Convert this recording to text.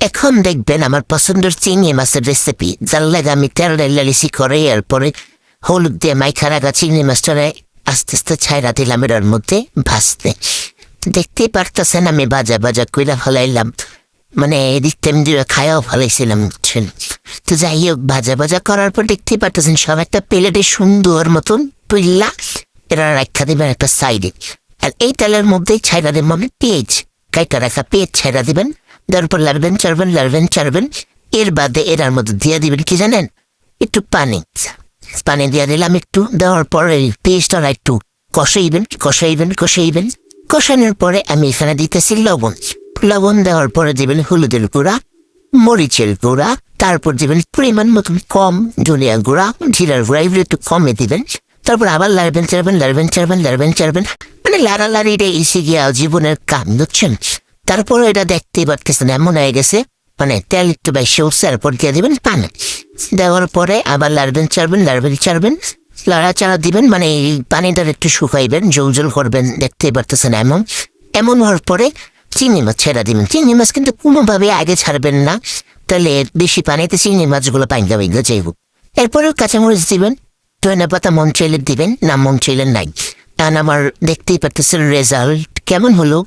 এখন দেখবেন আমার পছন্দের চিংড়ি মাছের রেসিপি, যার লাগে আমি তেল ডালিসি করে এরপরে হলুদ দিয়ে মাইখা রাখা চিংড়ি মাছটারে আস্তে আস্তে ছাইরা দিলাম এর মধ্যে ভাজতে। দেখতেই পারতেছেন আমি ভাজা ভাজা কইরা ফেলাইলাম, মানে এদিক তেমনি খায়াও ফেলাইছিলাম, বুঝছেন। তো যাই হোক, ভাজা ভাজা করার পর দেখতেই পারতেছেন সব একটা প্লেটে সুন্দর মতন তুইলা এরা রাখা দিবেন একটা সাইডে। আর এই তেলের মধ্যেই ছাইরা দেবেন আমি পেঁয়াজ, কাইটা রাখা পেঁয়াজ ছাইরা দিবেন, দেওয়ার পর লাড়বেন। এর বাদে এরার মধ্যে দিয়ে দিবেন কি জানেন, একটু পানি দিয়ে দিলাম একটু, দেওয়ার পরে পেস্টটা একটু কষাইবেন। কষানোর পরে আমি এখানে দিতেছি লবণ দেওয়ার পরে দিবেন হলুদের গুঁড়া, মরিচের গুঁড়া, তারপর দিবেন পরিমাণ মতন কম ধনিয়া গুঁড়া, জিরার গুঁড়া, এগুলো একটু কমে দিবেন। তারপর আবার লাড়বেন, মানে লাড়ালাড়িটা এসে গিয়া জীবনের কাম, বুঝছেন। তারপরে এটা দেখতেই পারতেছেন এমন হয়ে গেছে, মানে তেল একটু বেশি উঠছে, এরপর দিয়ে দিবেন পানি, দেওয়ার পরে আবার লাড়বেন, লাড়াচাড়া দিবেন, মানে এই পানিটার একটু শুকাইবেন, জল করবেন, দেখতেই পারতেছেন এমন হওয়ার পরে চিংড়ি মাছ ছেড়া দিবেন। চিংড়ি মাছ কিন্তু কোনোভাবে আগে ছাড়বেন না, তাহলে বেশি পানিতে চিংড়ি মাছগুলো পাইঙ্গা যাইব। এরপরেও কাঁচামরিচ দিবেন, ধনিয়া পাতা মন চাইলে দিবেন, না মন চাইলে নাই। কারণ আমার দেখতেই পারতেছেন রেজাল্ট কেমন হলো।